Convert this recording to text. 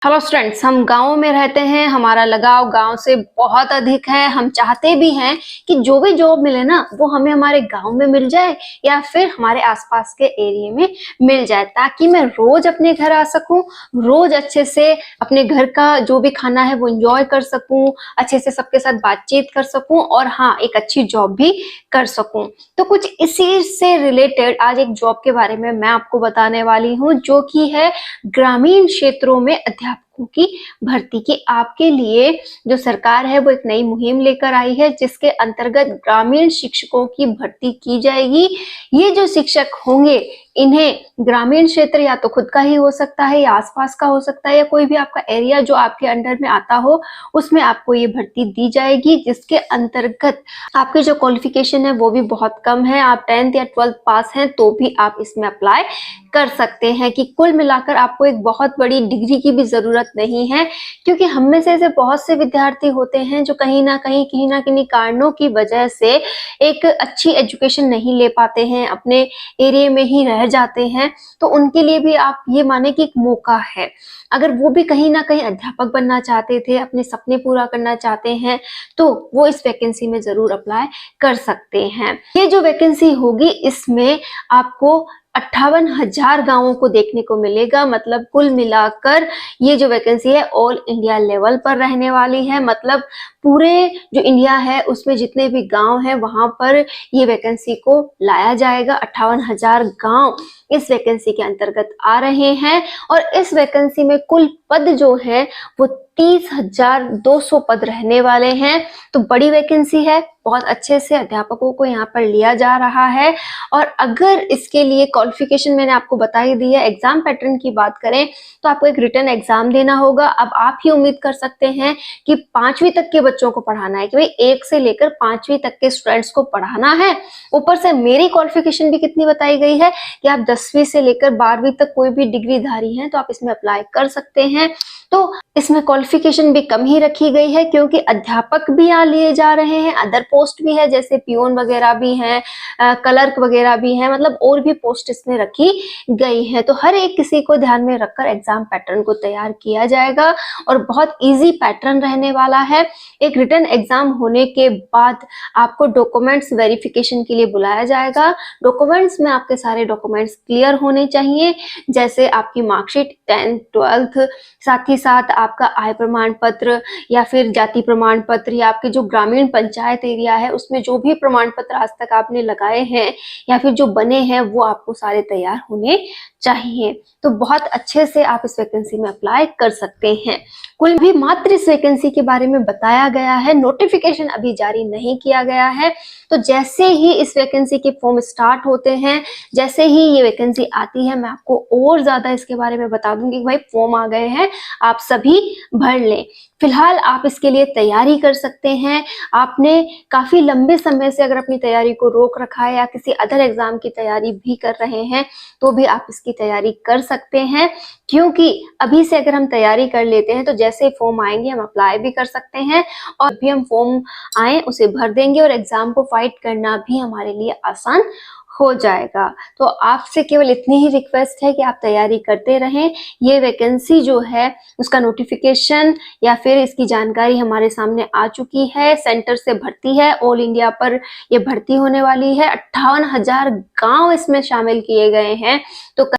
Hello students, हम गाँव में रहते हैं। हमारा लगाव गाँव से बहुत अधिक है। हम चाहते भी हैं कि जो भी जॉब मिले ना वो हमें हमारे गाँव में मिल जाए या फिर हमारे आसपास के एरिया में मिल जाए, ताकि मैं रोज अपने घर आ सकूं, रोज अच्छे से अपने घर का जो भी खाना है वो एंजॉय कर सकूं, अच्छे से सबके साथ बातचीत कर सकूं और हाँ, एक अच्छी जॉब भी कर सकूं। तो कुछ इसी से रिलेटेड आज एक जॉब के बारे में मैं आपको बताने वाली हूँ, जो कि है ग्रामीण क्षेत्रों में अध्यापकों की भर्ती की। आपके लिए जो सरकार है वो एक नई मुहिम लेकर आई है, जिसके अंतर्गत ग्रामीण शिक्षकों की भर्ती की जाएगी। ये जो शिक्षक होंगे, इन्हें ग्रामीण क्षेत्र या तो खुद का ही हो सकता है या आसपास का हो सकता है या कोई भी आपका एरिया जो आपके अंडर में आता हो, उसमें आपको ये भर्ती दी जाएगी, जिसके अंतर्गत आपकी जो क्वालिफिकेशन है वो भी बहुत कम है। आप 10th या 12th पास हैं तो भी आप इसमें अप्लाई कर सकते हैं। कि कुल मिलाकर आपको एक बहुत बड़ी डिग्री की भी जरूरत नहीं है, क्योंकि हम में से ऐसे बहुत से विद्यार्थी होते हैं जो कहीं ना किन्हीं कारणों की वजह से एक अच्छी एजुकेशन नहीं ले पाते हैं, अपने एरिया में ही रह जाते हैं। तो उनके लिए भी आप ये माने कि एक मौका है। अगर वो भी कहीं ना कहीं अध्यापक बनना चाहते थे, अपने सपने पूरा करना चाहते हैं, तो वो इस वैकेंसी में जरूर अप्लाई कर सकते हैं। ये जो वैकेंसी होगी, इसमें आपको 58,000 गांवों को देखने को मिलेगा। मतलब कुल मिलाकर ये जो वैकेंसी है ऑल इंडिया लेवल पर रहने वाली है। मतलब पूरे जो इंडिया है उसमें जितने भी गांव हैं वहां पर ये वैकेंसी को लाया जाएगा। 58,000 गांव इस वैकेंसी के अंतर्गत आ रहे हैं और इस वैकेंसी में कुल पद जो है वो 30,200 पद रहने वाले हैं। तो बड़ी वैकेंसी है, बहुत अच्छे से अध्यापकों को यहाँ पर लिया जा रहा है। और अगर इसके लिए क्वालिफिकेशन मैंने आपको बता ही दी है। एग्जाम पैटर्न की बात करें तो आपको एक रिटन एग्जाम देना होगा। अब आप ही उम्मीद कर सकते हैं कि 5वीं तक के बच्चों को पढ़ाना है, कि भाई 1 से लेकर 5वीं तक के स्टूडेंट्स को पढ़ाना है। ऊपर से मेरी क्वालिफिकेशन भी कितनी बताई गई है कि आप 10वीं से लेकर 12वीं तक कोई भी डिग्री धारी हैं तो आप इसमें अप्लाई कर सकते हैं। तो इसमें क्वालिफिकेशन भी कम ही रखी गई है, क्योंकि अध्यापक भी यहाँ लिए जा रहे हैं, अदर पोस्ट भी है, जैसे पियोन वगैरह भी हैं, क्लर्क वगैरह भी हैं। मतलब और भी पोस्ट इसमें रखी गई है। तो हर एक किसी को ध्यान में रखकर एग्जाम पैटर्न को तैयार किया जाएगा और बहुत इजी पैटर्न रहने वाला है। एक रिटन एग्जाम होने के बाद आपको डॉक्यूमेंट्स वेरिफिकेशन के लिए बुलाया जाएगा। डॉक्यूमेंट्स में आपके सारे डॉक्यूमेंट्स क्लियर होने चाहिए, जैसे आपकी मार्कशीट 10th 12th, साथ ही साथ आपका आय प्रमाण पत्र या फिर जाति प्रमाण पत्र, या आपके जो ग्रामीण पंचायत एरिया है उसमें जो भी प्रमाण पत्र आज तक आपने लगाए हैं या फिर जो बने हैं वो आपको सारे तैयार होने चाहिए। तो बहुत अच्छे से आप इस वैकेंसी में अप्लाई कर सकते हैं। कुल भी मात्र इस वैकेंसी के बारे में बताया गया है, नोटिफिकेशन अभी जारी नहीं किया गया है। तो जैसे ही इस वैकेंसी के फॉर्म स्टार्ट होते हैं, जैसे ही ये वैकेंसी आती है, मैं आपको और ज्यादा इसके बारे में बता दूंगी कि भाई फॉर्म आ गए हैं, आप सभी भर लें। फिलहाल आप इसके लिए तैयारी कर सकते हैं। आपने काफी लंबे समय से अगर अपनी तैयारी को रोक रखा है या किसी अदर एग्जाम की तैयारी भी कर रहे हैं तो भी आप इसकी तैयारी कर सकते हैं, क्योंकि अभी से अगर हम तैयारी कर लेते हैं तो जैसे फॉर्म आएंगे हम अप्लाई भी कर सकते हैं और भी हम फॉर्म आए उसे भर देंगे और एग्जाम को फाइट करना भी हमारे लिए आसान हो जाएगा। तो आपसे केवल इतनी ही रिक्वेस्ट है कि आप तैयारी करते रहें। ये वैकेंसी जो है उसका नोटिफिकेशन या फिर इसकी जानकारी हमारे सामने आ चुकी है। सेंटर से भर्ती है, ऑल इंडिया पर ये भर्ती होने वाली है। 58,000 गांव इसमें शामिल किए गए हैं। तो